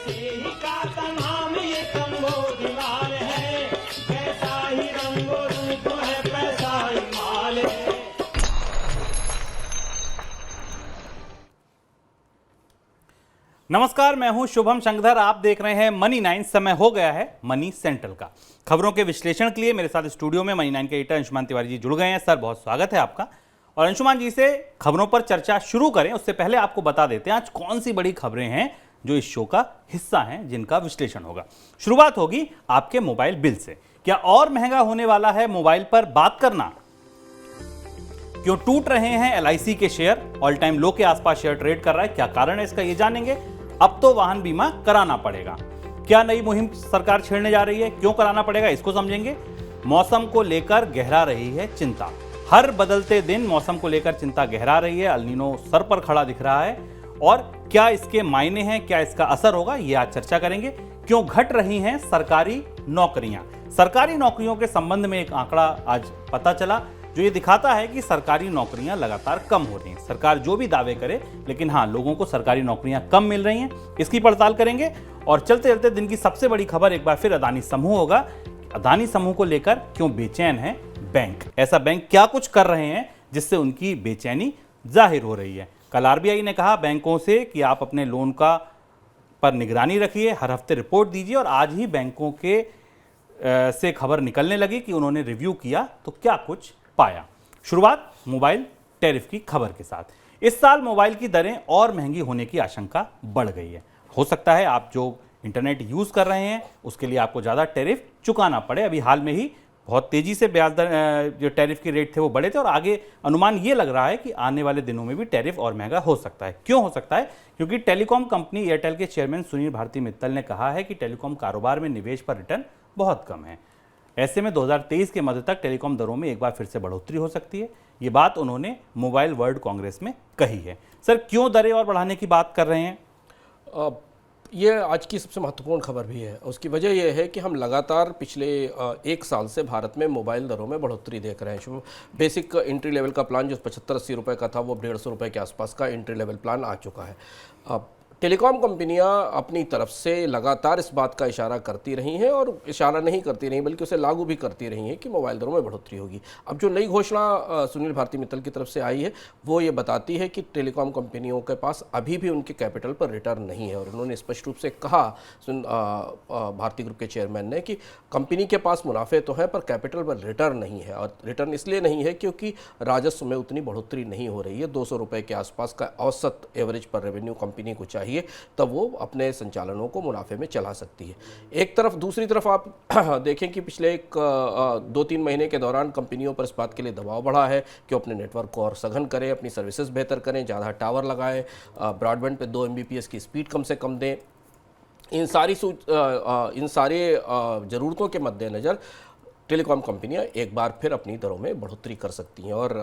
मसीह का तमाम ये तंबो दीवार है, कैसा ही रंगो रूप है पैसा ही माल है। नमस्कार, मैं हूं शुभम शंकरधर। आप देख रहे हैं मनी 9। समय हो गया है मनी सेंट्रल का। खबरों के विश्लेषण के लिए मेरे साथ स्टूडियो में मनी 9 के एडिटर अंशुमान तिवारी जी जुड़ गए हैं। सर, बहुत स्वागत है आपका। और अंशुमान जी से खबरों पर चर्चा शुरू करें उससे पहले आपको बता देते हैं आज कौन सी बड़ी खबरें हैं जो इस शो का हिस्सा हैं, जिनका विश्लेषण होगा। शुरुआत होगी आपके मोबाइल बिल से। क्या और महंगा होने वाला है मोबाइल पर बात करना? क्यों टूट रहे हैं एलआईसी के शेयर? ऑल टाइम लो के आसपास शेयर ट्रेड कर रहा है, क्या कारण है इसका, ये जानेंगे। अब तो वाहन बीमा कराना पड़ेगा। क्या नई मुहिम सरकार छेड़ने जा रही है, क्यों कराना पड़ेगा, इसको समझेंगे। मौसम को लेकर गहरा रही है चिंता। हर बदलते दिन मौसम को लेकर चिंता गहरा रही है। अल नीनो सर पर खड़ा दिख रहा है और क्या इसके मायने हैं, क्या इसका असर होगा, ये आज चर्चा करेंगे। क्यों घट रही हैं सरकारी नौकरियां? सरकारी नौकरियों के संबंध में एक आंकड़ा आज पता चला जो ये दिखाता है कि सरकारी नौकरियां लगातार कम हो रही हैं। सरकार जो भी दावे करे, लेकिन हाँ, लोगों को सरकारी नौकरियां कम मिल रही हैं, इसकी पड़ताल करेंगे। और चलते चलते दिन की सबसे बड़ी खबर एक बार फिर अदानी समूह होगा। अदानी समूह को लेकर क्यों बेचैन है बैंक? ऐसा बैंक क्या कुछ कर रहे हैं जिससे उनकी बेचैनी जाहिर हो रही है? कल आरबीआई ने कहा बैंकों से कि आप अपने लोन का पर निगरानी रखिए, हर हफ्ते रिपोर्ट दीजिए। और आज ही बैंकों के से खबर निकलने लगी कि उन्होंने रिव्यू किया तो क्या कुछ पाया। शुरुआत मोबाइल टैरिफ की खबर के साथ। इस साल मोबाइल की दरें और महंगी होने की आशंका बढ़ गई है। हो सकता है आप जो इंटरनेट यूज कर रहे हैं उसके लिए आपको ज्यादा टैरिफ चुकाना पड़े। अभी हाल में ही बहुत तेजी से ब्याज दर जो टैरिफ के रेट थे वो बढ़े थे और आगे अनुमान ये लग रहा है कि आने वाले दिनों में भी टैरिफ और महंगा हो सकता है। क्यों हो सकता है? क्योंकि टेलीकॉम कंपनी एयरटेल के चेयरमैन सुनील भारती मित्तल ने कहा है कि टेलीकॉम कारोबार में निवेश पर रिटर्न बहुत कम है। ऐसे में 2023 के मध्य तक टेलीकॉम दरों में एक बार फिर से बढ़ोतरी हो सकती है। ये बात उन्होंने मोबाइल वर्ल्ड कांग्रेस में कही है। सर, क्यों दरें और बढ़ाने की बात कर रहे हैं? ये आज की सबसे महत्वपूर्ण खबर भी है। उसकी वजह यह है कि हम लगातार पिछले एक साल से भारत में मोबाइल दरों में बढ़ोतरी देख रहे हैं। बेसिक एंट्री लेवल का प्लान जो 75-80 रुपये का था वो 150 रुपये के आसपास का एंट्री लेवल प्लान आ चुका है। अब टेलीकॉम कंपनियां अपनी तरफ से लगातार इस बात का इशारा करती रही हैं और इशारा नहीं करती रही बल्कि उसे लागू भी करती रही हैं कि मोबाइल दरों में बढ़ोतरी होगी। अब जो नई घोषणा सुनील भारती मित्तल की तरफ से आई है वो ये बताती है कि टेलीकॉम कंपनियों के पास अभी भी उनके कैपिटल पर रिटर्न नहीं है। और उन्होंने स्पष्ट रूप से कहा भारती ग्रुप के चेयरमैन ने कि कंपनी के पास मुनाफे तो है पर कैपिटल पर रिटर्न नहीं है। और रिटर्न इसलिए नहीं है क्योंकि राजस्व में उतनी बढ़ोतरी नहीं हो रही है। 200 रुपये के आसपास का औसत एवरेज पर रेवेन्यू कंपनी को चाहिए, तब वो अपने संचालनों को मुनाफे में चला सकती है। एक तरफ, दूसरी तरफ आप देखें कि पिछले 2-3 महीने के दौरान कंपनियों पर इस बात के लिए दबाव बढ़ा है कि वो अपने नेटवर्क को और सघन करें, अपनी सर्विसेज बेहतर करें, ज़्यादा टावर लगाएं, ब्रॉडबैंड पे 2 MBPS की स्पीड कम से कम दें। इन सारी ज़रूरतों के मद्देनज़र टेलीकॉम कंपनियां एक बार फिर अपनी दरों में बढ़ोतरी कर सकती हैं। और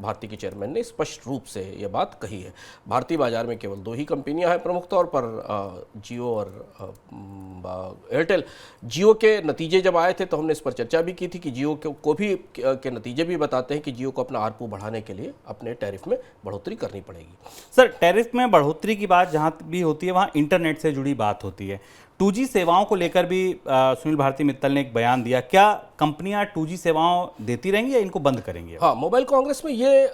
भारती के चेयरमैन ने स्पष्ट रूप से ये बात कही है। भारतीय बाजार में केवल 2 ही कंपनियां हैं प्रमुख तौर पर, जियो और एयरटेल। जियो के नतीजे जब आए थे तो हमने इस पर चर्चा भी की थी कि जियो को भी के नतीजे भी बताते हैं कि जियो को अपना आरपू बढ़ाने के लिए अपने टैरिफ में बढ़ोतरी करनी पड़ेगी। सर, टैरिफ में बढ़ोतरी की बात जहाँ भी होती है वहाँ इंटरनेट से जुड़ी बात होती है। 2G सेवाओं को लेकर भी सुनील भारती मित्तल ने एक बयान दिया। क्या कंपनियां 2G सेवाओं देती रहेंगी या इनको बंद करेंगी? हाँ, मोबाइल कांग्रेस में ये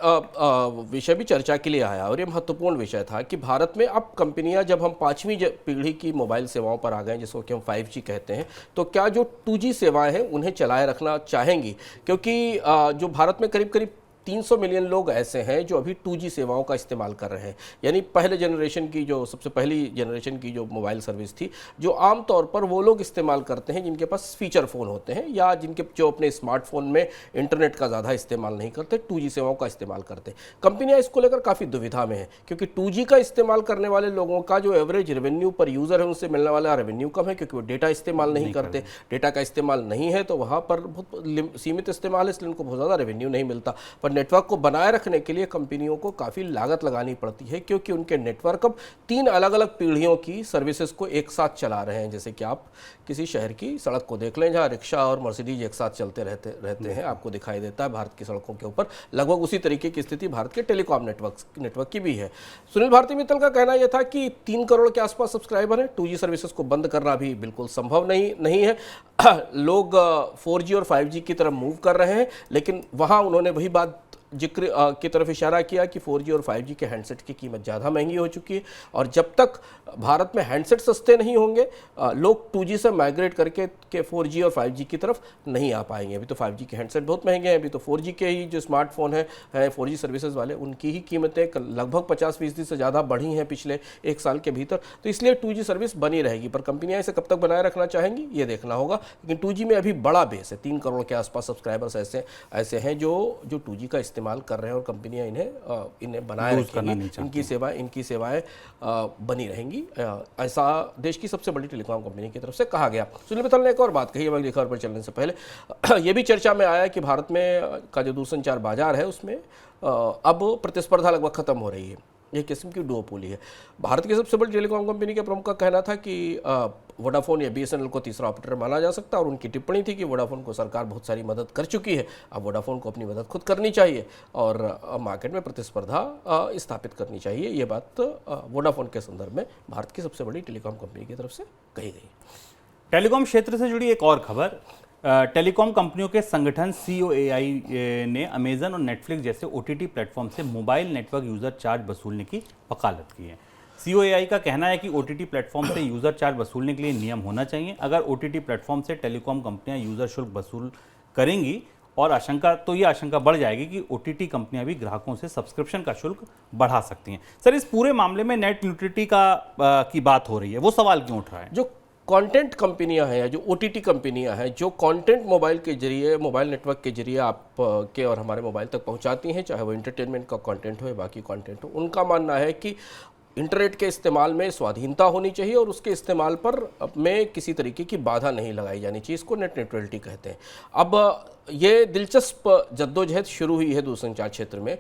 विषय भी चर्चा के लिए आया और ये महत्वपूर्ण विषय था कि भारत में अब कंपनियां, जब हम 5वीं पीढ़ी की मोबाइल सेवाओं पर आ गए जिसको कि हम 5G कहते हैं, तो क्या जो 2G सेवाएं हैं उन्हें चलाए रखना चाहेंगी? क्योंकि जो भारत में करीब करीब 300 मिलियन लोग ऐसे हैं जो अभी 2G सेवाओं का इस्तेमाल कर रहे हैं। यानी पहले जनरेशन की, जो सबसे पहली जनरेशन की जो मोबाइल सर्विस थी, जो आमतौर पर वो लोग इस्तेमाल करते हैं जिनके पास फीचर फ़ोन होते हैं या जो अपने स्मार्टफोन में इंटरनेट का ज़्यादा इस्तेमाल नहीं करते, 2G सेवाओं का इस्तेमाल करते हैं। कंपनियां इसको लेकर काफ़ी दुविधा में हैं क्योंकि 2G का इस्तेमाल करने वाले लोगों का जो एवरेज रेवेन्यू पर यूज़र है उनसे मिलने वाला रेवेन्यू कम है क्योंकि वो डेटा इस्तेमाल नहीं करते। डेटा का इस्तेमाल नहीं है तो वहाँ पर बहुत सीमित इस्तेमाल है, इसलिए उनको बहुत ज़्यादा रेवेन्यू नहीं मिलता। पर नेटवर्क को बनाए रखने के लिए कंपनियों को काफ़ी लागत लगानी पड़ती है, क्योंकि उनके नेटवर्क अब 3 अलग अलग पीढ़ियों की सर्विसेज को एक साथ चला रहे हैं। जैसे कि आप किसी शहर की सड़क को देख लें, जहाँ रिक्शा और मर्सिडीज एक साथ चलते रहते हैं, आपको दिखाई देता है भारत की सड़कों के ऊपर। लगभग उसी तरीके की स्थिति भारत के टेलीकॉम नेटवर्क की भी है। सुनील भारती मित्तल का कहना यह था कि 3 करोड़ के आसपास सब्सक्राइबर हैं, 2G सर्विसेज को बंद करना भी बिल्कुल संभव नहीं है। लोग 4G और 5G की तरफ मूव कर रहे हैं, लेकिन वहाँ उन्होंने वही बात जिक्र की तरफ इशारा किया कि 4G और 5G के हैंडसेट की कीमत ज़्यादा महंगी हो चुकी है, और जब तक भारत में हैंडसेट सस्ते नहीं होंगे लोग 2G से माइग्रेट करके 4G और 5G की तरफ नहीं आ पाएंगे। अभी तो 5G के हैंडसेट बहुत महंगे हैं, अभी तो 4G के ही जो स्मार्टफोन हैं 4G सर्विसेज वाले, उनकी ही कीमतें लगभग 50% से ज़्यादा बढ़ी हैं पिछले 1 साल के भीतर। तो इसलिए 2G सर्विस बनी रहेगी, पर कंपनियाँ इसे कब तक बनाए रखना चाहेंगी ये देखना होगा। लेकिन 2G में अभी बड़ा बेस है, 3 करोड़ के आसपास सब्सक्राइबर्स ऐसे हैं जो 2G का इस्तेमाल कर रहे हैं, और कंपनियां इन्हें बनाए रखेंगी, इनकी सेवाएं बनी रहेंगी। ऐसा देश की सबसे बड़ी टेलीकॉम कंपनी की तरफ से कहा गया। सुनील मित्तल ने एक और बात कही है, अगली खबर पर चलने से पहले यह भी चर्चा में आया कि भारत में का जो दूरसंचार बाजार है उसमें अब प्रतिस्पर्धा लगभग खत्म हो रही है, एक किस्म की डुओपोली है। भारत की सबसे बड़ी टेलीकॉम कंपनी के प्रमुख का कहना था कि वोडाफोन या BSNL को तीसरा ऑपरेटर माना जा सकता है, और उनकी टिप्पणी थी कि वोडाफोन को सरकार बहुत सारी मदद कर चुकी है, अब वोडाफोन को अपनी मदद खुद करनी चाहिए और मार्केट में प्रतिस्पर्धा स्थापित करनी चाहिए। ये बात वोडाफोन के संदर्भ में भारत की सबसे बड़ी टेलीकॉम कंपनी की तरफ से कही गई। टेलीकॉम क्षेत्र से जुड़ी एक और खबर, टेलीकॉम कंपनियों के संगठन COAI ने अमेजन और नेटफ्लिक्स जैसे OTT प्लेटफॉर्म से मोबाइल नेटवर्क यूजर चार्ज वसूलने की वकालत की है। COAI का कहना है कि OTT प्लेटफॉर्म से यूजर चार्ज वसूलने के लिए नियम होना चाहिए। अगर OTT प्लेटफॉर्म से टेलीकॉम कंपनियां यूजर शुल्क वसूल करेंगी और ये आशंका बढ़ जाएगी कि OTT कंपनियां भी ग्राहकों से सब्सक्रिप्शन का शुल्क बढ़ा सकती हैं। सर, इस पूरे मामले में नेट न्यूट्रलिटी की बात हो रही है, वो सवाल क्यों उठ रहा है? जो कंटेंट कंपनियां हैं, जो OTT कंपनियां हैं, जो कंटेंट मोबाइल के जरिए, मोबाइल नेटवर्क के जरिए आप के और हमारे मोबाइल तक पहुंचाती हैं, चाहे वो एंटरटेनमेंट का कंटेंट हो या बाकी कंटेंट हो, उनका मानना है कि इंटरनेट के इस्तेमाल में स्वाधीनता होनी चाहिए और उसके इस्तेमाल पर में किसी तरीके की बाधा नहीं लगाई जानी चाहिए। इसको नेट न्यूट्रलिटी कहते हैं। अब ये दिलचस्प जद्दोजहद शुरू हुई है दूरसंचार क्षेत्र में।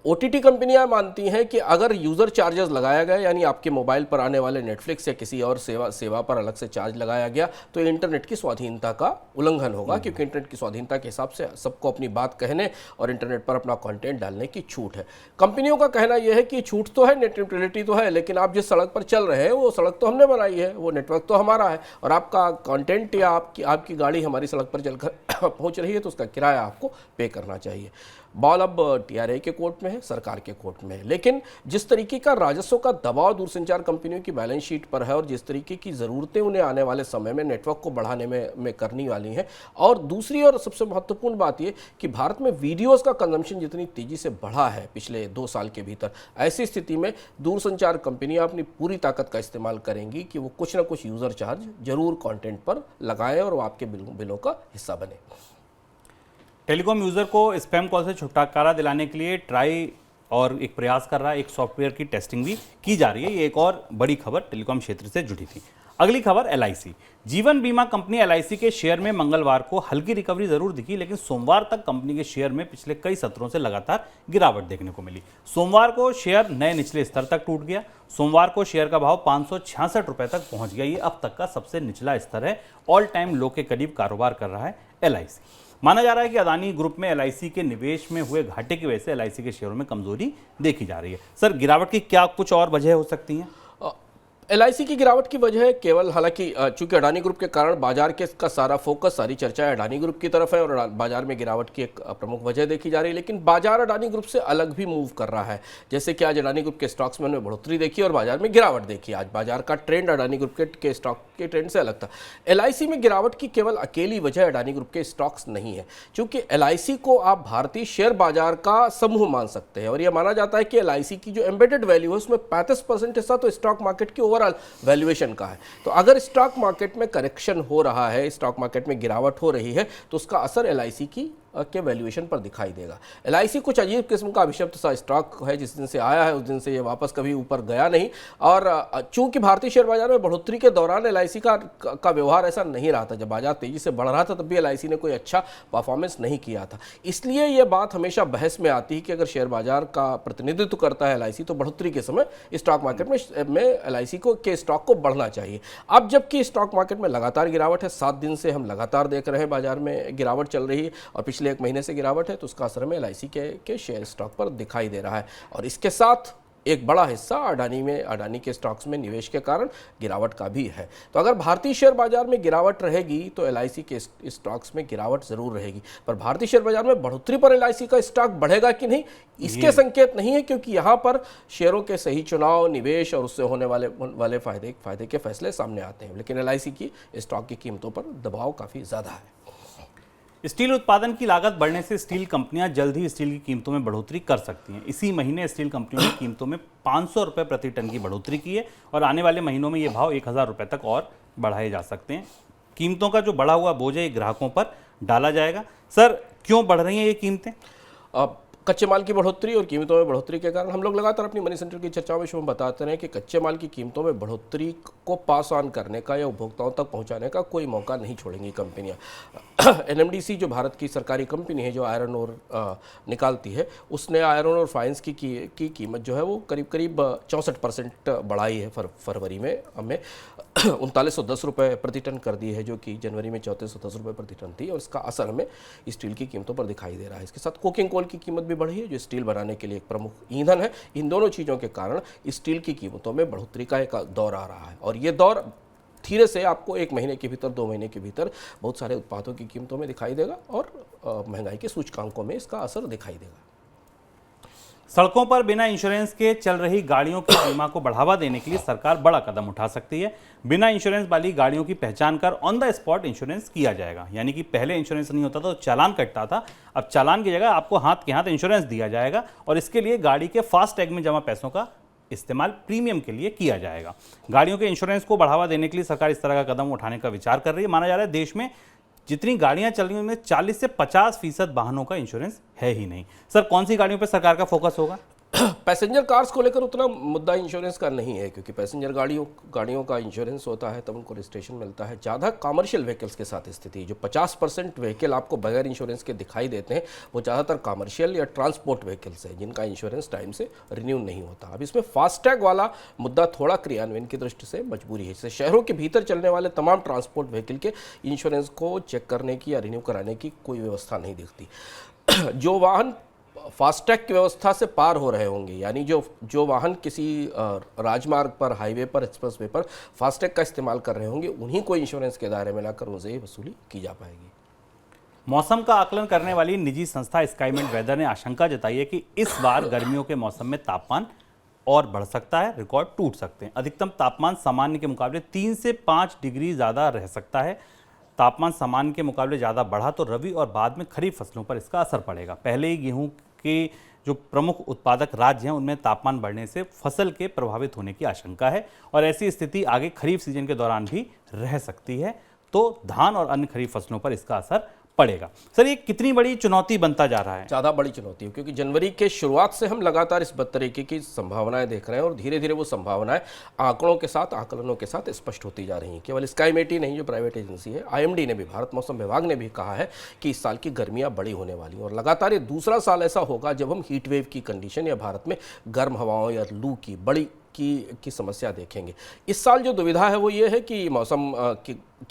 OTT कंपनियां मानती हैं कि अगर यूज़र चार्जेस लगाया गया, यानी आपके मोबाइल पर आने वाले नेटफ्लिक्स या किसी और सेवा पर अलग से चार्ज लगाया गया, तो इंटरनेट की स्वाधीनता का उल्लंघन होगा, क्योंकि इंटरनेट की स्वाधीनता के हिसाब से सबको अपनी बात कहने और इंटरनेट पर अपना कंटेंट डालने की छूट है। कंपनियों का कहना यह है कि छूट तो है, नेट न्यूट्रलिटी तो है, लेकिन आप जिस सड़क पर चल रहे हैं वो सड़क तो हमने बनाई है, वो नेटवर्क तो हमारा है, और आपका कंटेंट या आपकी गाड़ी हमारी सड़क पर चलकर पहुँच रही है तो उसका किराया आपको पे करना चाहिए। बॉल अब TRA के कोर्ट में है, सरकार के कोर्ट में है। लेकिन जिस तरीके का राजस्व का दबाव दूरसंचार कंपनियों की बैलेंस शीट पर है और जिस तरीके की ज़रूरतें उन्हें आने वाले समय में नेटवर्क को बढ़ाने में करनी वाली हैं, और दूसरी और सबसे महत्वपूर्ण बात ये कि भारत में वीडियोज़ का कंजम्पशन जितनी तेज़ी से बढ़ा है पिछले 2 साल के भीतर, ऐसी स्थिति में दूरसंचार कंपनियाँ अपनी पूरी ताकत का इस्तेमाल करेंगी कि वो कुछ ना कुछ यूज़र चार्ज जरूर कॉन्टेंट पर लगाएं और वो आपके बिलों का हिस्सा बने। टेलीकॉम यूजर को स्पैम कॉल से छुटकारा दिलाने के लिए ट्राई और एक प्रयास कर रहा है, एक सॉफ्टवेयर की टेस्टिंग भी की जा रही है। ये एक और बड़ी खबर टेलीकॉम क्षेत्र से जुड़ी थी। अगली खबर LIC, जीवन बीमा कंपनी LIC के शेयर में मंगलवार को हल्की रिकवरी जरूर दिखी, लेकिन सोमवार तक कंपनी के शेयर में पिछले कई सत्रों से लगातार गिरावट देखने को मिली। सोमवार को शेयर नए निचले स्तर तक टूट गया। सोमवार को शेयर का भाव 566 रुपए तक पहुंच गया। ये अब तक का सबसे निचला स्तर है। ऑल टाइम लो के करीब कारोबार कर रहा है LIC। माना जा रहा है कि अदानी ग्रुप में LIC के निवेश में हुए घाटे की वजह से LIC के शेयरों में कमजोरी देखी जा रही है। सर, गिरावट की क्या कुछ और वजह हो सकती हैं? LIC की गिरावट की वजह केवल, हालांकि चूंकि अडानी ग्रुप के कारण बाजार के का सारा फोकस, सारी चर्चा अडानी ग्रुप की तरफ है और बाजार में गिरावट की एक प्रमुख वजह देखी जा रही है, लेकिन बाजार अडानी ग्रुप से अलग भी मूव कर रहा है। जैसे कि आज अडानी ग्रुप के स्टॉक्स में बढ़ोतरी देखी और बाजार में गिरावट देखी। आज बाजार का ट्रेंड अडानी ग्रुप के स्टॉक के ट्रेंड से अलग था। LIC में गिरावट की केवल अकेली वजह अडानी ग्रुप के स्टॉक्स नहीं है, क्योंकि LIC को आप भारतीय शेयर बाजार का समूह मान सकते हैं और यह माना जाता है कि LIC की जो एम्बेडेड वैल्यू है उसमें 35% हिस्सा तो स्टॉक मार्केट की ओवरऑल वैल्यूएशन का है। तो अगर स्टॉक मार्केट में करेक्शन हो रहा है, स्टॉक मार्केट में गिरावट हो रही है, तो उसका असर LIC की के वैल्यूएशन पर दिखाई देगा। LIC कुछ अजीब किस्म का अभिशप्त सा स्टॉक है, जिस दिन से आया है उस दिन से ये वापस कभी ऊपर गया नहीं। और चूंकि भारतीय शेयर बाजार में बढ़ोतरी के दौरान LIC का व्यवहार ऐसा नहीं रहा था। जब बाजार तेजी से बढ़ रहा था तब भी LIC ने कोई अच्छा परफॉर्मेंस नहीं किया था। इसलिए ये बात हमेशा बहस में आती है कि अगर शेयर बाजार का प्रतिनिधित्व करता है LIC तो बढ़ोतरी के समय स्टॉक मार्केट में LIC के स्टॉक को बढ़ना चाहिए। अब जबकि स्टॉक मार्केट में लगातार गिरावट है, 7 दिन से हम लगातार देख रहे हैं बाजार में गिरावट चल रही है और पिछले 1 महीने से गिरावट है, तो उसका असर में LIC के शेयर स्टॉक पर दिखाई दे रहा है। और इसके साथ एक बड़ा हिस्सा अडानी के स्टॉक्स में निवेश के कारण गिरावट का भी है। तो अगर भारतीय शेयर बाजार में गिरावट रहेगी तो LIC के स्टॉक्स में गिरावट जरूर रहेगी, पर भारतीय शेयर बाजार में बढ़ोतरी पर LIC का स्टॉक बढ़ेगा कि नहीं इसके संकेत नहीं है, क्योंकि यहाँ पर शेयरों के सही चुनाव, निवेश और उससे होने वाले फायदे के फैसले सामने आते हैं। लेकिन LIC की स्टॉक की कीमतों पर दबाव काफ़ी ज़्यादा है। स्टील उत्पादन की लागत बढ़ने से स्टील कंपनियां जल्द ही स्टील की कीमतों में बढ़ोतरी कर सकती हैं। इसी महीने स्टील कंपनियों ने कीमतों में 500 रुपये प्रति टन की बढ़ोतरी की है और आने वाले महीनों में ये भाव 1000 रुपये तक और बढ़ाए जा सकते हैं। कीमतों का जो बढ़ा हुआ बोझ है ग्राहकों पर डाला जाएगा। सर, क्यों बढ़ रही हैं ये कीमतें? कच्चे माल की बढ़ोतरी और कीमतों में बढ़ोतरी के कारण हम लोग लगातार अपनी मनी सेंटर की चर्चाओं में शुभ बताते रहे कि कच्चे माल की कीमतों में बढ़ोतरी को पास ऑन करने का या उपभोक्ताओं तक पहुंचाने का कोई मौका नहीं छोड़ेंगी कंपनियां। NMDC जो भारत की सरकारी कंपनी है जो आयरन और निकालती है, उसने आयरन और फाइंस की कीमत जो है वो करीब 64% बढ़ाई है फरवरी में। हमें 3910 रुपये प्रति टन कर दी है, जो कि जनवरी में 3410 रुपये प्रति टन थी, और इसका असर हमें स्टील की कीमतों पर दिखाई दे रहा है। इसके साथ कोकिंग कोल की कीमत भी बढ़ी है जो स्टील बनाने के लिए एक प्रमुख ईंधन है। इन दोनों चीज़ों के कारण स्टील की कीमतों में बढ़ोतरी का एक दौर आ रहा है और ये दौर धीरे से आपको 1 महीने के भीतर, 2 महीने के भीतर बहुत सारे उत्पादों की कीमतों में दिखाई देगा और महंगाई के सूचकांकों में इसका असर दिखाई देगा। सड़कों पर बिना इंश्योरेंस के चल रही गाड़ियों के बीमा को बढ़ावा देने के लिए सरकार बड़ा कदम उठा सकती है। बिना इंश्योरेंस वाली गाड़ियों की पहचान कर ऑन द स्पॉट इंश्योरेंस किया जाएगा। यानी कि पहले इंश्योरेंस नहीं होता था तो चालान कटता था, अब चालान की जगह आपको हाथ के हाथ इंश्योरेंस दिया जाएगा और इसके लिए गाड़ी के फास्टैग में जमा पैसों का इस्तेमाल प्रीमियम के लिए किया जाएगा। गाड़ियों के इंश्योरेंस को बढ़ावा देने के लिए सरकार इस तरह का कदम उठाने का विचार कर रही है। माना जा रहा है देश में जितनी गाड़ियां चल रही हैं उनमें 40 से 50% वाहनों का इंश्योरेंस है ही नहीं। सर, कौन सी गाड़ियों पर सरकार का फोकस होगा? पैसेंजर कार्स को लेकर उतना मुद्दा इंश्योरेंस का नहीं है, क्योंकि पैसेंजर गाड़ियों का इंश्योरेंस होता है तब उनको रजिस्ट्रेशन मिलता है। ज़्यादा कमर्शियल व्हीकल्स के साथ स्थिति, जो 50% व्हीकल आपको बगैर इंश्योरेंस के दिखाई देते हैं वो ज़्यादातर कमर्शियल या ट्रांसपोर्ट व्हीकल्स है जिनका इंश्योरेंस टाइम से रिन्यू नहीं होता। अब इसमें फास्टैग वाला मुद्दा थोड़ा क्रियान्वयन की दृष्टि से मजबूरी है। इससे शहरों के भीतर चलने वाले तमाम ट्रांसपोर्ट व्हीकल के इंश्योरेंस को चेक करने की या रिन्यू कराने की कोई व्यवस्था नहीं दिखती। जो वाहन फास्टैग की व्यवस्था से पार हो रहे होंगे, यानी जो वाहन किसी राजमार्ग पर, हाईवे पर, एक्सप्रेसवे पर फास्टैग का इस्तेमाल कर रहे होंगे उन्हीं को इंश्योरेंस के दायरे में लाकर उनसे ही वसूली की जा पाएगी। मौसम का आकलन करने वाली निजी संस्था स्काईमेट वेदर ने आशंका जताई है कि इस बार गर्मियों के मौसम में तापमान और बढ़ सकता है, रिकॉर्ड टूट सकते हैं। अधिकतम तापमान सामान्य के मुकाबले 3 से 5 डिग्री ज़्यादा रह सकता है। तापमान सामान्य के मुकाबले ज़्यादा बढ़ा तो रबी और बाद में खरीफ फसलों पर इसका असर पड़ेगा। पहले ही गेहूं के जो प्रमुख उत्पादक राज्य हैं उनमें तापमान बढ़ने से फसल के प्रभावित होने की आशंका है और ऐसी स्थिति आगे खरीफ सीजन के दौरान भी रह सकती है, तो धान और अन्य खरीफ फसलों पर इसका असर पड़ेगा। सर, ये कितनी बड़ी चुनौती बनता जा रहा है? ज़्यादा बड़ी चुनौती है, क्योंकि जनवरी के शुरुआत से हम लगातार इस तरीके की संभावनाएं देख रहे हैं और धीरे धीरे वो संभावनाएं आंकड़ों के साथ, आकलनों के साथ स्पष्ट होती जा रही हैं। केवल स्काईमेट ही नहीं, जो प्राइवेट एजेंसी है, IMD ने भी, भारत मौसम विभाग ने भी कहा है कि इस साल की गर्मियाँ बड़ी होने वाली हैं और लगातार ये दूसरा साल ऐसा होगा जब हम हीट वेव की कंडीशन या भारत में गर्म हवाओं या लू की बड़ी की समस्या देखेंगे। इस साल जो दुविधा है वो ये है कि मौसम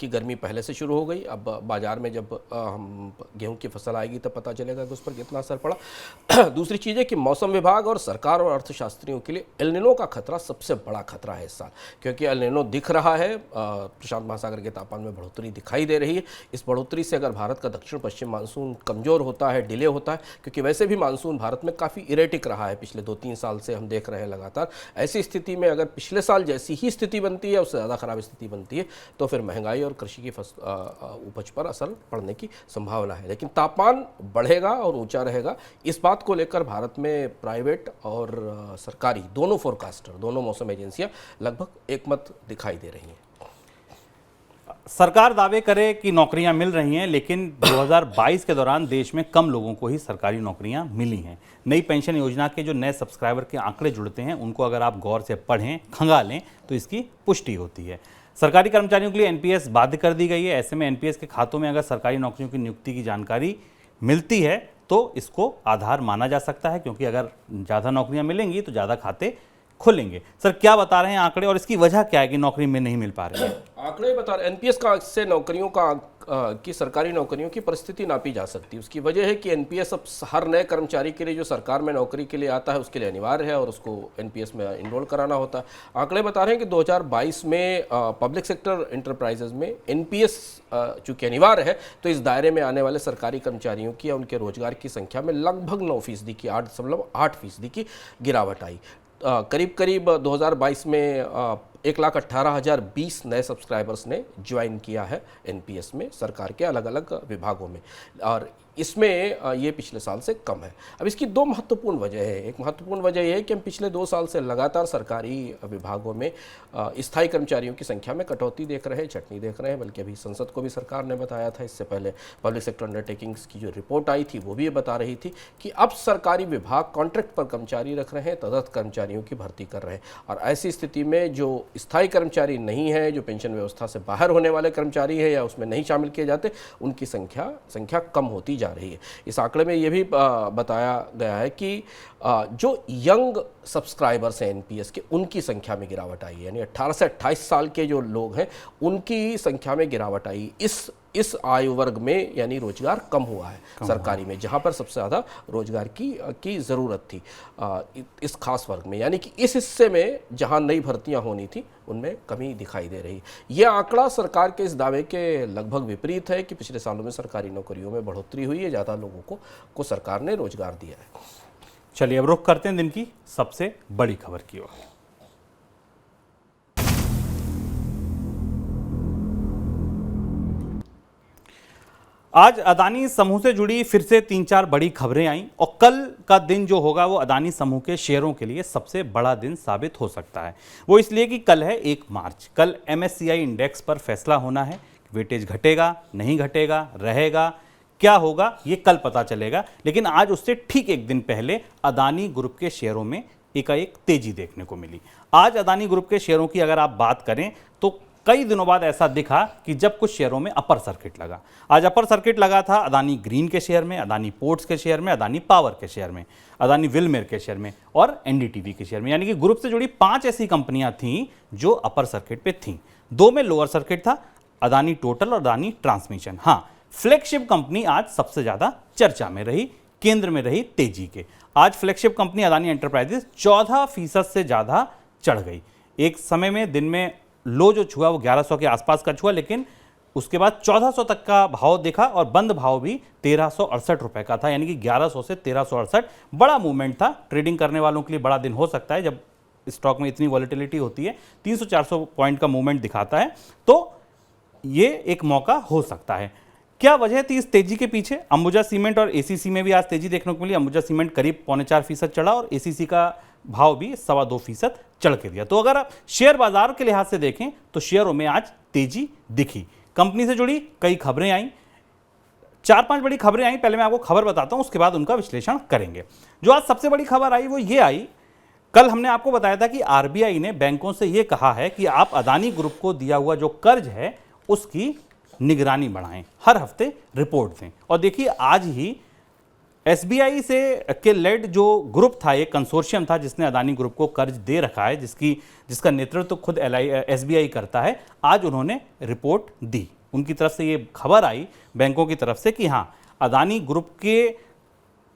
की गर्मी पहले से शुरू हो गई। अब बाजार में जब हम गेहूं की फसल आएगी तब पता चलेगा कि उस पर कितना असर पड़ा। दूसरी चीज़ है कि मौसम विभाग और सरकार और अर्थशास्त्रियों के लिए एल नीनो का खतरा सबसे बड़ा खतरा है इस साल, क्योंकि एल नीनो दिख रहा है, प्रशांत महासागर के तापमान में बढ़ोतरी दिखाई दे रही है। इस बढ़ोतरी से अगर भारत का दक्षिण पश्चिम मानसून कमज़ोर होता है, डिले होता है, क्योंकि वैसे भी मानसून भारत में काफ़ी इरेटिक रहा है, पिछले 2-3 साल से हम देख रहे हैं लगातार। ऐसी स्थिति में अगर पिछले साल जैसी ही स्थिति बनती है, उससे ज़्यादा खराब स्थिति बनती है, तो फिर महंगाई और कृषि की उपज पर असर पड़ने की संभावना है। लेकिन तापमान बढ़ेगा और ऊंचा रहेगा, इस बात को लेकर भारत में प्राइवेट और सरकारी दोनों फोरकास्टर, दोनों मौसम एजेंसियां लगभग एकमत दिखाई दे रही हैं। सरकार दावे करे कि नौकरियां मिल रही हैं, लेकिन 2022 के दौरान देश में कम लोगों को ही सरकारी नौकरियां मिली हैं। नई पेंशन योजना के जो नए सब्सक्राइबर के आंकड़े जुड़ते हैं, उनको अगर आप गौर से पढ़ें, खंगालें, तो इसकी पुष्टि होती है। सरकारी कर्मचारियों के लिए एनपीएस बाध्य कर दी गई है। ऐसे में एनपीएस के खातों में अगर सरकारी नौकरियों की नियुक्ति की जानकारी मिलती है तो इसको आधार माना जा सकता है, क्योंकि अगर ज़्यादा नौकरियां मिलेंगी तो ज़्यादा खाते खुलेंगे। सर, क्या बता रहे हैं आंकड़े और इसकी वजह क्या है कि नौकरी में नहीं मिल पा रही है? आंकड़े बता रहे एनपीएस का से नौकरियों का की सरकारी नौकरियों की परिस्थिति नापी जा सकती है। उसकी वजह है कि एनपीएस अब हर नए कर्मचारी के लिए जो सरकार में नौकरी के लिए आता है उसके लिए अनिवार्य है और उसको एनपीएस में इनरोल कराना होता है। आंकड़े बता रहे हैं कि 2022 में पब्लिक सेक्टर इंटरप्राइजेज में एनपीएस चूंकि अनिवार्य है, तो इस दायरे में आने वाले सरकारी कर्मचारियों की या उनके रोजगार की संख्या में लगभग 9% की 8.8% की गिरावट आई। करीब करीब 2022 में 1,18,020 नए सब्सक्राइबर्स ने ज्वाइन किया है एनपीएस में सरकार के अलग अलग विभागों में, और इसमें ये पिछले साल से कम है। अब इसकी दो महत्वपूर्ण वजह है। एक महत्वपूर्ण वजह यह है कि हम पिछले 2 साल से लगातार सरकारी विभागों में स्थायी कर्मचारियों की संख्या में कटौती देख रहे हैं, छटनी देख रहे हैं। बल्कि अभी संसद को भी सरकार ने बताया था, इससे पहले पब्लिक सेक्टर अंडरटेकिंग्स की जो रिपोर्ट आई थी वो भी ये बता रही थी कि अब सरकारी विभाग कॉन्ट्रैक्ट पर कर्मचारी रख रहे हैं, तदर्थ कर्मचारियों की भर्ती कर रहे हैं। और ऐसी स्थिति में जो स्थायी कर्मचारी नहीं है, जो पेंशन व्यवस्था से बाहर होने वाले कर्मचारी है या उसमें नहीं शामिल किए जाते, उनकी संख्या कम होती जा रही है। इस आंकड़े में यह भी बताया गया है कि जो यंग सब्सक्राइबर्स हैं एनपीएस के, उनकी संख्या में गिरावट आई है। यानी 18 से 28 साल के जो लोग हैं उनकी संख्या में गिरावट आई। इस आयु वर्ग में यानी रोजगार कम हुआ है सरकारी में, जहां पर सबसे ज़्यादा रोजगार की ज़रूरत थी इस खास वर्ग में। यानी कि इस हिस्से में जहां नई भर्तियां होनी थी उनमें कमी दिखाई दे रही है। यह आंकड़ा सरकार के इस दावे के लगभग विपरीत है कि पिछले सालों में सरकारी नौकरियों में बढ़ोतरी हुई है, ज़्यादा लोगों को सरकार ने रोजगार दिया है। चलिए अब रुख करते हैं दिन की सबसे बड़ी खबर की ओर। आज अदानी समूह से जुड़ी फिर से 3-4 बड़ी खबरें आईं और कल का दिन जो होगा वो अदानी समूह के शेयरों के लिए सबसे बड़ा दिन साबित हो सकता है। वो इसलिए कि कल है 1 मार्च। कल MSCI इंडेक्स पर फैसला होना है। वेटेज घटेगा, नहीं घटेगा, रहेगा, क्या होगा ये कल पता चलेगा। लेकिन आज उससे ठीक एक दिन पहले अदानी ग्रुप के शेयरों में एकाएक तेजी देखने को मिली। आज अदानी ग्रुप के शेयरों की अगर आप बात करें तो कई दिनों बाद ऐसा दिखा कि जब कुछ शेयरों में अपर सर्किट लगा। आज अपर सर्किट लगा था अदानी ग्रीन के शेयर में, अदानी पोर्ट्स के शेयर में, अदानी पावर के शेयर में, अदानी विलमेर के शेयर में और एनडीटीवी के शेयर में। यानी कि ग्रुप से जुड़ी 5 ऐसी कंपनियां थीं जो अपर सर्किट पे थीं। 2 में लोअर सर्किट था, अदानी टोटल और अदानी ट्रांसमिशन। हाँ, फ्लैगशिप कंपनी आज सबसे ज्यादा चर्चा में रही, केंद्र में रही तेजी के। आज फ्लैगशिप कंपनी अदानी एंटरप्राइजेस 14% से ज्यादा चढ़ गई। एक समय में दिन में लो जो छुआ वो 1100 के आसपास का छुआ, लेकिन उसके बाद 1400 तक का भाव देखा और बंद भाव भी 1368 रुपए का था। यानी कि 1100 से 1368 बड़ा मूवमेंट था। ट्रेडिंग करने वालों के लिए बड़ा दिन हो सकता है जब स्टॉक में इतनी वॉलेटिलिटी होती है। 300-400 पॉइंट का मूवमेंट दिखाता है, तो ये एक मौका हो सकता है। क्या वजह थी इस तेजी के पीछे? अंबुजा सीमेंट और एसीसी में भी आज तेजी देखने को मिली। अंबुजा सीमेंट करीब 4.25% चढ़ा और एसीसी का भाव भी 2.25% चढ़ के दिया। तो अगर आप शेयर बाजार के लिहाज से देखें तो शेयरों में आज तेजी दिखी। कंपनी से जुड़ी कई खबरें आई, 4-5 बड़ी खबरें आई। पहले मैं आपको खबर बताता हूं, उसके बाद उनका विश्लेषण करेंगे। जो आज सबसे बड़ी खबर आई वो ये आई, कल हमने आपको बताया था कि आरबीआई ने बैंकों से ये कहा है कि आप अदानी ग्रुप को दिया हुआ जो कर्ज है उसकी निगरानी बढ़ाएं, हर हफ्ते रिपोर्ट दें। और देखिए आज ही एसबीआई से के लेड जो ग्रुप था, एक कंसोर्शियम था जिसने अदानी ग्रुप को कर्ज दे रखा है, जिसका नेतृत्व तो खुद एसबीआई करता है। आज उन्होंने रिपोर्ट दी। उनकी तरफ से ये खबर आई बैंकों की तरफ से कि हाँ, अदानी ग्रुप के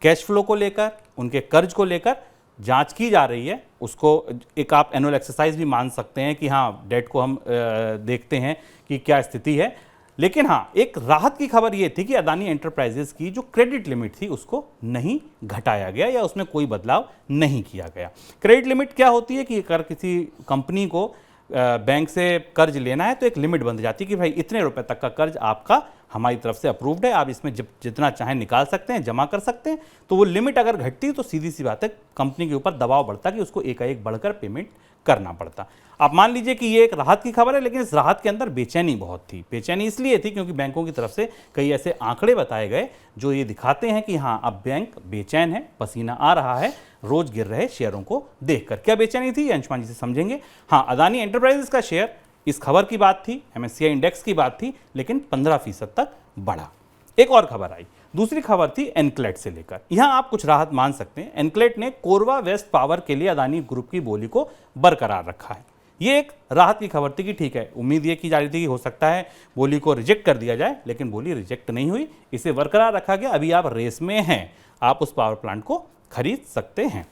कैश फ्लो को लेकर, उनके कर्ज को लेकर जांच की जा रही है। उसको एक आप एनुअल एक्सरसाइज भी मान सकते हैं कि हाँ, डेट को हम देखते हैं कि क्या स्थिति है। लेकिन हाँ, एक राहत की खबर यह थी कि अदानी एंटरप्राइजेस की जो क्रेडिट लिमिट थी उसको नहीं घटाया गया या उसमें कोई बदलाव नहीं किया गया। क्रेडिट लिमिट क्या होती है कि अगर किसी कंपनी को बैंक से कर्ज लेना है तो एक लिमिट बन जाती है कि भाई इतने रुपए तक का कर्ज आपका हमारी तरफ से अप्रूव्ड है, आप इसमें जितना चाहें निकाल सकते हैं, जमा कर सकते हैं। तो वो लिमिट अगर घटती तो सीधी सी बात है कंपनी के ऊपर दबाव बढ़ता कि उसको एकाएक बढ़कर पेमेंट करना पड़ता। आप मान लीजिए कि ये एक राहत की खबर है, लेकिन इस राहत के अंदर बेचैनी बहुत थी। बेचैनी इसलिए थी क्योंकि बैंकों की तरफ से कई ऐसे आंकड़े बताए गए जो ये दिखाते हैं कि हाँ, अब बैंक बेचैन है, पसीना आ रहा है रोज गिर रहे शेयरों को देखकर। क्या बेचैनी थी, अंशुमान जी से समझेंगे। हाँ, अदानी एंटरप्राइजेस का शेयर, इस खबर की बात थी, MSCI इंडेक्स की बात थी, लेकिन 15% तक बढ़ा। एक और खबर आई, दूसरी खबर थी एनक्लेट से लेकर। यहां आप कुछ राहत मान सकते हैं। एनक्लेट ने कोरबा वेस्ट पावर के लिए अदानी ग्रुप की बोली को बरकरार रखा है। ये एक राहत की खबर थी कि ठीक है, उम्मीद ये की जा रही थी कि हो सकता है बोली को रिजेक्ट कर दिया जाए, लेकिन बोली रिजेक्ट नहीं हुई, इसे बरकरार रखा गया। अभी आप रेस में हैं, आप उस पावर प्लांट को खरीद सकते हैं।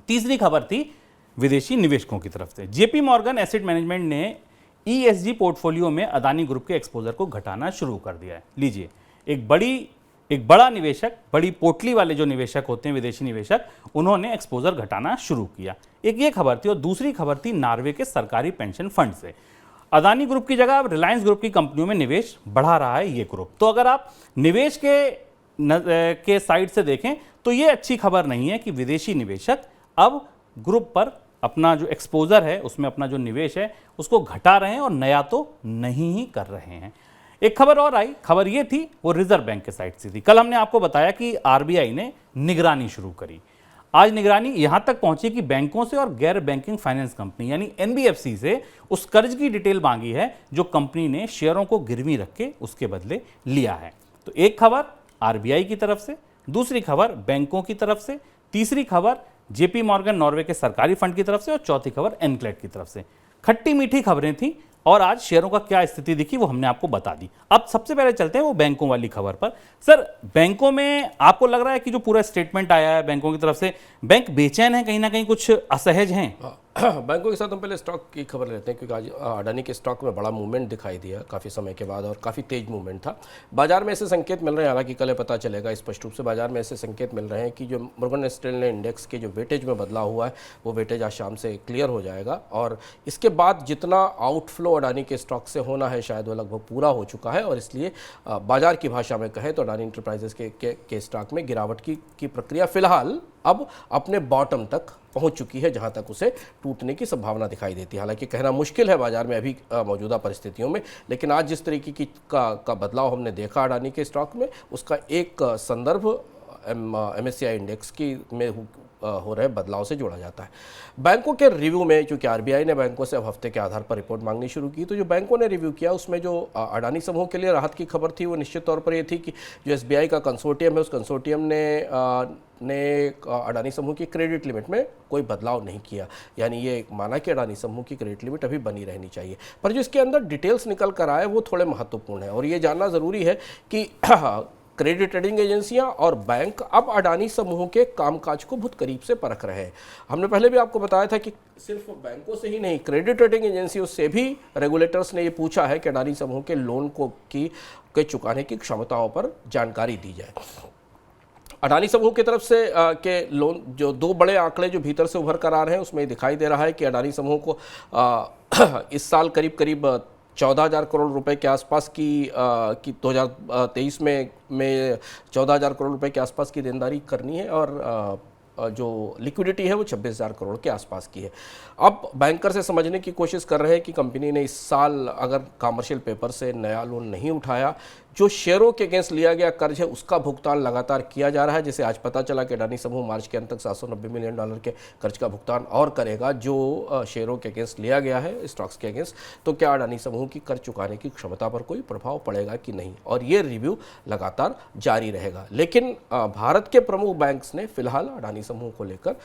तीसरी खबर थी विदेशी निवेशकों की तरफ से। JP मॉर्गन एसेट मैनेजमेंट ने ESG पोर्टफोलियो में अदानी ग्रुप के एक्सपोजर को घटाना शुरू कर दिया है। लीजिए, एक बड़ा निवेशक, बड़ी पोटली वाले जो निवेशक होते हैं, विदेशी निवेशक, उन्होंने एक्सपोजर घटाना शुरू किया। एक ये खबर थी, और दूसरी खबर थी नॉर्वे के सरकारी पेंशन फंड से। अदानी ग्रुप की जगह अब रिलायंस ग्रुप की कंपनियों में निवेश बढ़ा रहा है ये ग्रुप। तो अगर आप निवेश के साइड से देखें तो ये अच्छी खबर नहीं है कि विदेशी निवेशक अब ग्रुप पर अपना जो एक्सपोजर है, उसमें अपना जो निवेश है उसको घटा रहे हैं और नया तो नहीं ही कर रहे हैं। एक खबर और आई, खबर ये थी, वो रिजर्व बैंक के साइड से थी। कल हमने आपको बताया कि RBI ने निगरानी शुरू करी। आज निगरानी यहां तक पहुंची कि बैंकों से और गैर बैंकिंग फाइनेंस कंपनी यानी NBFC से उस कर्ज की डिटेल मांगी है जो कंपनी ने शेयरों को गिरवी रख के उसके बदले लिया है। तो एक खबर RBI की तरफ से, दूसरी खबर बैंकों की तरफ से, तीसरी खबर JP मॉर्गन नॉर्वे के सरकारी फंड की तरफ से, और चौथी खबर एनक्लेट की तरफ से। खट्टी मीठी खबरें थी, और आज शेयरों का क्या स्थिति दिखी वो हमने आपको बता दी। अब सबसे पहले चलते हैं वो बैंकों वाली खबर पर। सर, बैंकों में आपको लग रहा है कि जो पूरा स्टेटमेंट आया है बैंकों की तरफ से, बैंक बेचैन है, कहीं ना कहीं कुछ असहज हैं? बैंकों के साथ हम पहले स्टॉक की खबर लेते हैं, क्योंकि आज अडानी के स्टॉक में बड़ा मूवमेंट दिखाई दिया काफ़ी समय के बाद, और काफ़ी तेज मूवमेंट था। बाजार में ऐसे संकेत मिल रहे हैं, हालांकि कल पता चलेगा स्पष्ट रूप से, बाजार में ऐसे संकेत मिल रहे हैं कि जो मॉर्गन स्टैनले इंडेक्स के जो वेटेज में बदलाव हुआ है वो वेटेज आज शाम से क्लियर हो जाएगा, और इसके बाद जितना आउटफ्लो अडानी के स्टॉक से होना है शायद वो लगभग पूरा हो चुका है। और इसलिए बाजार की भाषा में कहें तो अडानी इंटरप्राइजेस के स्टॉक में गिरावट की प्रक्रिया फिलहाल अब अपने बॉटम तक पहुंच चुकी है, जहां तक उसे टूटने की संभावना दिखाई देती है। हालांकि कहना मुश्किल है बाजार में अभी मौजूदा परिस्थितियों में, लेकिन आज जिस तरीके का बदलाव हमने देखा अडानी के स्टॉक में, उसका एक संदर्भ MSCI इंडेक्स की में हो रहे बदलाव से जोड़ा जाता है। बैंकों के रिव्यू में, चूंकि RBI ने बैंकों से अब हफ्ते के आधार पर रिपोर्ट मांगनी शुरू की, तो जो बैंकों ने रिव्यू किया उसमें जो अडानी समूह के लिए राहत की खबर थी वो निश्चित तौर पर ये थी कि जो SBI का कंसोर्टियम है, उस कंसोर्टियम ने अडानी समूह की क्रेडिट लिमिट में कोई बदलाव नहीं किया। यानी ये माना कि अडानी समूह की क्रेडिट लिमिट अभी बनी रहनी चाहिए, पर जो इसके अंदर डिटेल्स निकल कर आए वो थोड़े महत्वपूर्ण है, और ये जानना ज़रूरी है कि क्रेडिट रेटिंग एजेंसियां और बैंक अब अडानी समूह के कामकाज को बहुत करीब से परख रहे हैं। हमने पहले भी आपको बताया था कि सिर्फ बैंकों से ही नहीं, क्रेडिट रेटिंग एजेंसियों से भी रेगुलेटर्स ने ये पूछा है कि अडानी समूह के लोन के चुकाने की क्षमताओं पर जानकारी दी जाए। अडानी समूह की तरफ से के लोन, जो दो बड़े आंकड़े जो भीतर से उभर कर आ रहे हैं उसमें दिखाई दे रहा है कि अडानी समूह को इस साल करीब 14,000 करोड़ रुपए के आसपास की 2023 में 14,000 करोड़ रुपए के आसपास की देनदारी करनी है, और जो लिक्विडिटी है वो 26,000 करोड़ के आसपास की है। अब बैंकर से समझने की कोशिश कर रहे हैं कि कंपनी ने इस साल अगर कमर्शियल पेपर से नया लोन नहीं उठाया, जो शेयरों के अगेंस्ट लिया गया कर्ज है उसका भुगतान लगातार किया जा रहा है। जैसे आज पता चला कि अडानी समूह मार्च के अंत तक $790 मिलियन के कर्ज का भुगतान और करेगा जो शेयरों के अगेंस्ट लिया गया है, स्टॉक्स के अगेंस्ट। तो क्या अडानी समूह की कर्ज चुकाने की क्षमता पर कोई प्रभाव पड़ेगा कि नहीं, और ये रिव्यू लगातार जारी रहेगा। लेकिन भारत के प्रमुख बैंक्स ने फिलहाल अडानी समूह को लेकर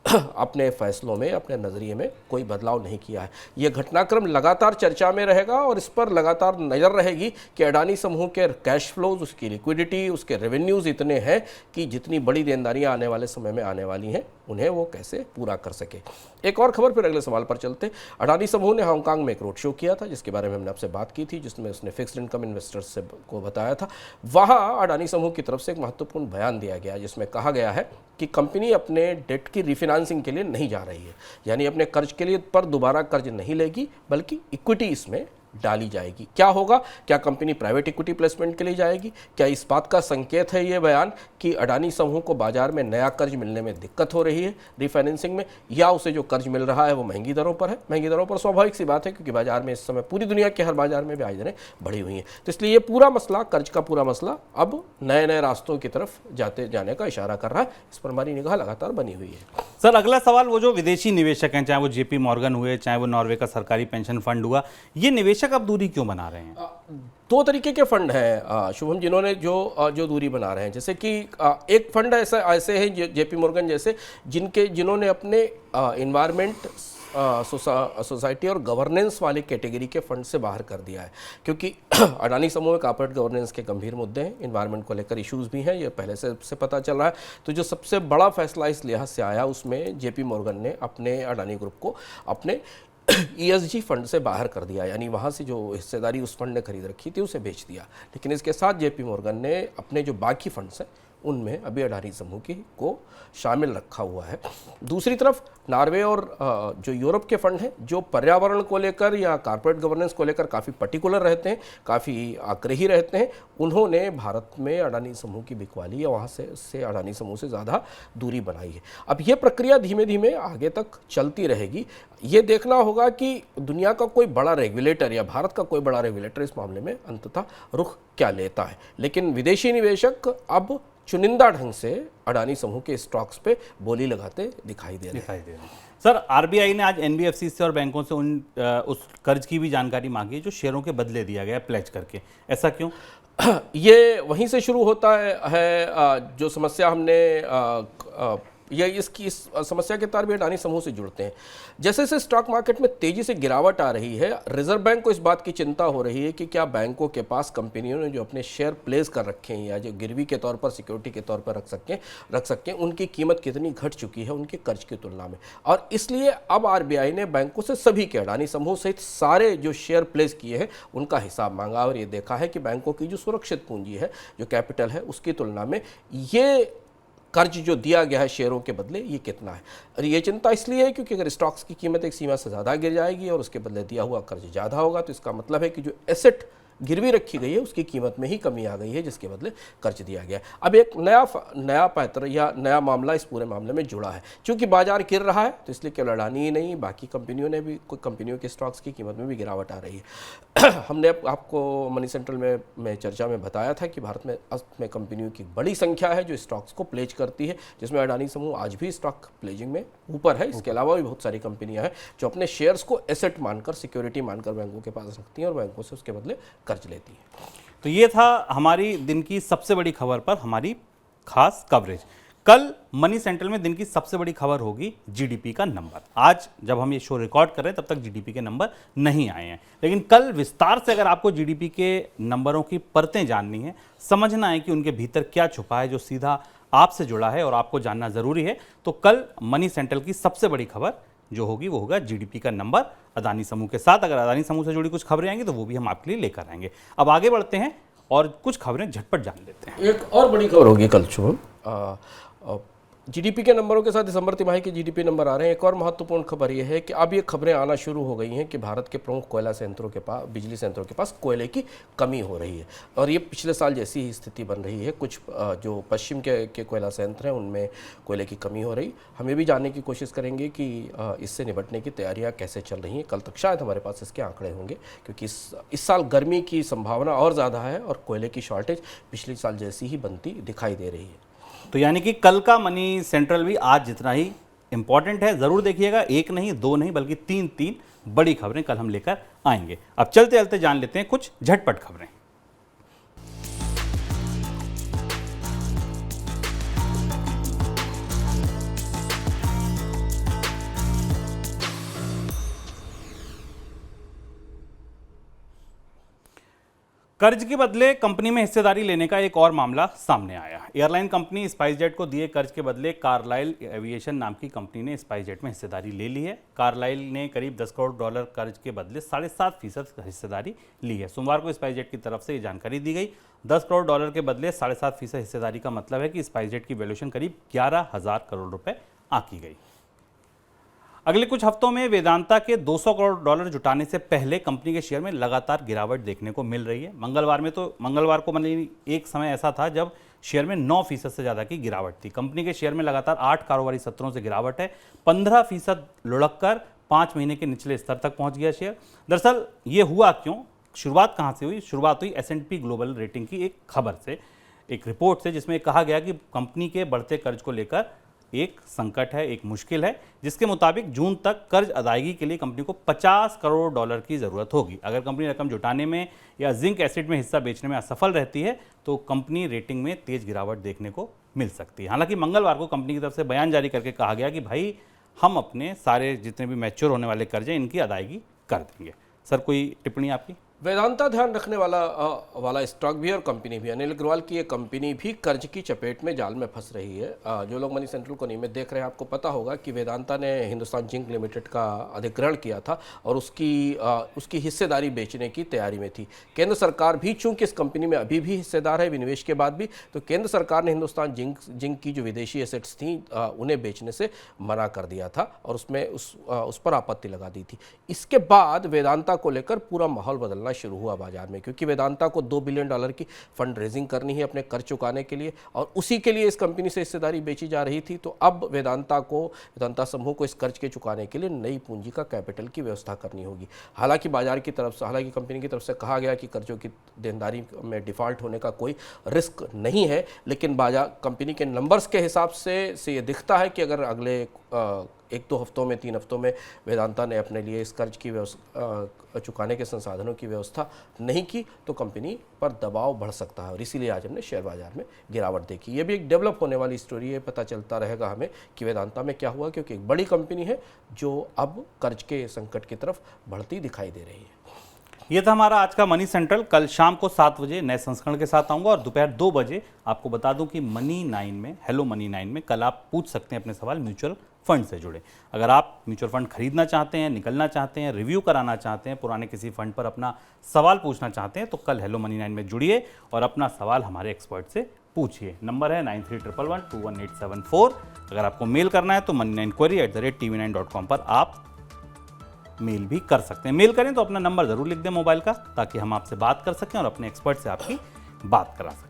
अपने फैसलों में, अपने नज़रिए में कोई बदलाव नहीं किया है। ये घटनाक्रम लगातार चर्चा में रहेगा और इस पर लगातार नज़र रहेगी कि अडानी समूह के कैश फ्लोज, उसकी लिक्विडिटी, उसके रेवेन्यूज़ इतने हैं कि जितनी बड़ी देनदारियां आने वाले समय में आने वाली हैं उन्हें वो कैसे पूरा कर सके। एक और खबर, फिर अगले सवाल पर चलते। अडानी समूह ने हांगकांग में एक रोड शो किया था, जिसके बारे में हमने आपसे बात की थी, जिसमें उसने फिक्स्ड इनकम इन्वेस्टर्स को बताया था। वहाँ अडानी समूह की तरफ से एक महत्वपूर्ण बयान दिया गया, जिसमें कहा गया है कि कंपनी अपने डेट की रिफाइनेंसिंग के लिए नहीं जा रही है, यानी अपने कर्ज के लिए पर दोबारा कर्ज नहीं लेगी, बल्कि इक्विटी इसमें डाली जाएगी। क्या होगा? क्या कंपनी प्राइवेट इक्विटी प्लेसमेंट के लिए जाएगी? क्या इस बात का संकेत है ये बयान कि अडानी समूह को बाजार में नया कर्ज मिलने में दिक्कत हो रही है रिफाइनेंसिंग में, या उसे जो कर्ज मिल रहा है वो महंगी दरों पर है? महंगी दरों पर स्वाभाविक सी बात है, क्योंकि बाजार में इस समय पूरी दुनिया के हर बाजार में ब्याज दरें बढ़ी हुई हैं। तो इसलिए ये पूरा मसला, कर्ज का पूरा मसला अब नए नए रास्तों की तरफ जाने का इशारा कर रहा है। इस पर हमारी निगाह लगातार बनी हुई है। सर, अगला सवाल, वो जो विदेशी निवेशक हैं, चाहे वो जेपी मॉर्गन हुए, चाहे वो नॉर्वे का सरकारी पेंशन फंड हुआ, ये निवेशक अब दूरी क्यों बना रहे हैं? दो तरीके के फंड हैं शुभम, जिन्होंने जो दूरी बना रहे हैं। जैसे कि एक फंड ऐसे हैं जेपी मॉर्गन जैसे, जिन्होंने अपने इन्वायरमेंट, सोसाइटी और गवर्नेंस वाली कैटेगरी के फंड से बाहर कर दिया है, क्योंकि अडानी समूह में कॉर्पोरेट गवर्नेंस के गंभीर मुद्दे हैं, इन्वायरमेंट को लेकर इश्यूज भी हैं, ये पहले से पता चल रहा है। तो जो सबसे बड़ा फैसला इस लिहाज से आया, उसमें जेपी मॉर्गन ने अपने अडानी ग्रुप को अपने ESG फंड से बाहर कर दिया, यानी वहाँ से जो हिस्सेदारी उस फंड ने खरीद रखी थी उसे बेच दिया। लेकिन इसके साथ जेपी मॉर्गन ने अपने जो बाकी फंड्स हैं उनमें अभी अडानी समूह को शामिल रखा हुआ है। दूसरी तरफ नॉर्वे और जो यूरोप के फंड हैं, जो पर्यावरण को लेकर या कॉर्पोरेट गवर्नेंस को लेकर काफ़ी पर्टिकुलर रहते हैं, काफ़ी आग्रही रहते हैं, उन्होंने भारत में अडानी समूह की बिकवाली या वहाँ से अडानी समूह से ज़्यादा दूरी बनाई है। अब ये प्रक्रिया धीमे धीमे आगे तक चलती रहेगी। ये देखना होगा कि दुनिया का कोई बड़ा रेगुलेटर या भारत का कोई बड़ा रेगुलेटर इस मामले में अंततः रुख क्या लेता है। लेकिन विदेशी निवेशक अब चुनिंदा ढंग से अडानी समूह के स्टॉक्स पे बोली लगाते दिखाई दे रहे हैं। सर, आरबीआई ने आज एनबीएफसी से और बैंकों से उस कर्ज की भी जानकारी मांगी है जो शेयरों के बदले दिया गया प्लेज करके, ऐसा क्यों? ये वहीं से शुरू होता है जो समस्या हमने इस समस्या के तार भी अडानी समूह से जुड़ते हैं। जैसे जैसे स्टॉक मार्केट में तेजी से गिरावट आ रही है, रिजर्व बैंक को इस बात की चिंता हो रही है कि क्या बैंकों के पास कंपनियों ने जो अपने शेयर प्लेस कर रखे हैं या जो गिरवी के तौर पर सिक्योरिटी के तौर पर रख सकें उनकी कीमत कितनी घट चुकी है उनके कर्ज की तुलना में। और इसलिए अब आरबीआई ने बैंकों से सभी के, अडानी समूह सहित सारे जो शेयर प्लेस किए हैं उनका हिसाब मांगा और ये देखा है कि बैंकों की जो सुरक्षित पूंजी है, जो कैपिटल है, उसकी तुलना में ये कर्ज जो दिया गया है शेयरों के बदले ये कितना है। और ये चिंता इसलिए है क्योंकि अगर स्टॉक्स की कीमत एक सीमा से ज़्यादा गिर जाएगी और उसके बदले दिया हुआ कर्ज ज़्यादा होगा, तो इसका मतलब है कि जो एसेट गिरवी रखी गई है उसकी कीमत में ही कमी आ गई है जिसके बदले कर्ज दिया गया। अब एक नया पैतरा या नया मामला इस पूरे मामले में जुड़ा है। चूंकि बाजार गिर रहा है तो इसलिए केवल अडानी ही नहीं, बाकी कंपनियों ने भी, कुछ कंपनियों के स्टॉक्स की कीमत में भी गिरावट आ रही है। हमने आपको मनी सेंट्रल में चर्चा में बताया था कि भारत में कंपनियों की बड़ी संख्या है जो स्टॉक्स को प्लेज करती है, जिसमें अडानी समूह आज भी स्टॉक प्लेजिंग में ऊपर है। इसके अलावा भी बहुत सारी कंपनियां हैं जो अपने शेयर्स को एसेट मानकर, सिक्योरिटी मानकर बैंकों के पास रखती हैं और बैंकों से उसके बदले कर्ज लेती है। तो ये था हमारी दिन की सबसे बड़ी खबर पर हमारी खास कवरेज। कल मनी सेंट्रल में दिन की सबसे बड़ी खबर होगी जीडीपी का नंबर। आज जब हम ये शो रिकॉर्ड कर रहे हैं तब तक जीडीपी के नंबर नहीं आए हैं, लेकिन कल विस्तार से अगर आपको जीडीपी के नंबरों की परतें जाननी है, समझना है कि उनके भीतर क्या छुपा है जो सीधा आपसे जुड़ा है और आपको जानना जरूरी है, तो कल मनी सेंट्रल की सबसे बड़ी खबर जो होगी वो होगा जीडीपी का नंबर अदानी समूह के साथ। अगर अदानी समूह से जुड़ी कुछ खबरें आएंगी तो वो भी हम आपके लिए लेकर आएंगे। अब आगे बढ़ते हैं और कुछ खबरें झटपट जान लेते हैं। एक और बड़ी खबर होगी कल शुभम, जीडीपी के नंबरों के साथ दिसंबर तिमाही के जीडीपी नंबर आ रहे हैं। एक और महत्वपूर्ण खबर यह है कि अब ये खबरें आना शुरू हो गई हैं कि भारत के प्रमुख कोयला संयंत्रों के पास, बिजली संयंत्रों के पास कोयले की कमी हो रही है और ये पिछले साल जैसी ही स्थिति बन रही है। कुछ जो पश्चिम के कोयला संयंत्र हैं उनमें कोयले की कमी हो रही। हमें भी जानने की कोशिश करेंगे कि इससे निपटने की तैयारियाँ कैसे चल रही हैं। कल तक शायद हमारे पास इसके आंकड़े होंगे, क्योंकि इस साल गर्मी की संभावना और ज़्यादा है और कोयले की शॉर्टेज पिछले साल जैसी ही बनती दिखाई दे रही है। तो यानी कि कल का मनी सेंट्रल भी आज जितना ही इंपॉर्टेंट है, जरूर देखिएगा। एक नहीं, दो नहीं, बल्कि तीन बड़ी खबरें कल हम लेकर आएंगे। अब चलते चलते जान लेते हैं कुछ झटपट खबरें। कर्ज के बदले कंपनी में हिस्सेदारी लेने का एक और मामला सामने आया। एयरलाइन कंपनी स्पाइसजेट को दिए कर्ज के बदले कार्लाइल एविएशन नाम की कंपनी ने स्पाइसजेट में हिस्सेदारी ले ली है। कार्लाइल ने करीब $10 करोड़ कर्ज के बदले 7.5% हिस्सेदारी ली है। सोमवार को स्पाइसजेट की तरफ से ये जानकारी दी गई। $10 करोड़ के बदले 7.5% हिस्सेदारी का मतलब है कि स्पाइसजेट की वैल्यूएशन करीब 11,000 करोड़ रुपए आंकी गई। अगले कुछ हफ्तों में वेदांता के 200 करोड़ डॉलर जुटाने से पहले कंपनी के शेयर में लगातार गिरावट देखने को मिल रही है। मंगलवार को मतलब एक समय ऐसा था जब शेयर में 9% से ज़्यादा की गिरावट थी। कंपनी के शेयर में लगातार 8 कारोबारी सत्रों से गिरावट है। 15% लुढ़क कर 5 महीने के निचले स्तर तक पहुंच गया शेयर। दरअसल ये हुआ क्यों, शुरुआत कहाँ से हुई? शुरुआत हुई S&P ग्लोबल रेटिंग की एक खबर से, एक रिपोर्ट से, जिसमें कहा गया कि कंपनी के बढ़ते कर्ज को लेकर एक संकट है, एक मुश्किल है, जिसके मुताबिक जून तक कर्ज अदायगी के लिए कंपनी को 50 करोड़ डॉलर की ज़रूरत होगी। अगर कंपनी रकम जुटाने में या जिंक एसिड में हिस्सा बेचने में असफल रहती है तो कंपनी रेटिंग में तेज गिरावट देखने को मिल सकती है। हालांकि मंगलवार को कंपनी की तरफ से बयान जारी करके कहा गया कि भाई हम अपने सारे जितने भी मैच्योर होने वाले कर्ज हैं इनकी अदायगी कर देंगे। सर, कोई टिप्पणी आपकी? वेदांता ध्यान रखने वाला स्टॉक भी है और कंपनी भी। अनिल अग्रवाल की ये कंपनी भी कर्ज की चपेट में, जाल में फंस रही है। जो लोग मनी सेंट्रल को नियमित देख रहे हैं, आपको पता होगा कि वेदांता ने हिंदुस्तान जिंक लिमिटेड का अधिग्रहण किया था और उसकी हिस्सेदारी बेचने की तैयारी में थी। केंद्र सरकार भी चूंकि इस कंपनी में अभी भी हिस्सेदार है विनिवेश के बाद भी, तो केंद्र सरकार ने हिंदुस्तान जिंक की जो विदेशी एसेट्स थी उन्हें बेचने से मना कर दिया था और उस पर आपत्ति लगा दी थी। इसके बाद वेदांता को लेकर पूरा माहौल बदलना शुरू हुआ बाजार में, क्योंकि वेदांता को $2 बिलियन की फंड रेजिंग करनी है अपने कर्ज चुकाने के लिए और उसी के लिए इस कंपनी से हिस्सेदारी बेची जा रही थी। तो अब वेदांता समूह को इस कर्ज के चुकाने के लिए नई पूंजी का कैपिटल की व्यवस्था करनी होगी। हालांकि कंपनी की तरफ से कहा गया कि कर्जों की देनदारी में डिफॉल्ट होने का कोई रिस्क नहीं है, लेकिन कंपनी के नंबर्स के हिसाब से ये दिखता है कि अगर अगले 1-2 हफ्तों में, 3 हफ्तों में वेदांता ने अपने लिए इस कर्ज की चुकाने के संसाधनों की व्यवस्था नहीं की तो कंपनी पर दबाव बढ़ सकता है और इसीलिए आज हमने शेयर बाजार में गिरावट देखी। ये भी एक डेवलप होने वाली स्टोरी है, पता चलता रहेगा हमें कि वेदांता में क्या हुआ, क्योंकि एक बड़ी कंपनी है जो अब कर्ज के संकट की तरफ बढ़ती दिखाई दे रही है। ये था हमारा आज का मनी सेंट्रल। कल शाम को 7 बजे नए संस्करण के साथ आऊंगा और दोपहर 2 बजे आपको बता दूं कि मनी 9 में, हेलो मनी 9 में कल आप पूछ सकते हैं अपने सवाल म्यूचुअल फंड से जुड़े। अगर आप म्यूचुअल फंड खरीदना चाहते हैं, निकलना चाहते हैं, रिव्यू कराना चाहते हैं, पुराने किसी फंड पर अपना सवाल पूछना चाहते हैं, तो कल हेलो मनी 9 में जुड़िए और अपना सवाल हमारे एक्सपर्ट से पूछिए। नंबर है 9311121874। अगर आपको मेल करना है तो money9query@tv9.com पर आप मेल भी कर सकते हैं। मेल करें तो अपना नंबर जरूर लिख दें मोबाइल का, ताकि हम आपसे बात कर सकें और अपने एक्सपर्ट से आपकी बात करा सकें।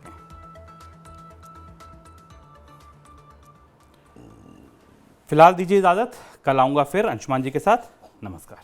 फिलहाल दीजिए इजाजत, कल आऊंगा फिर अंशुमान जी के साथ। नमस्कार।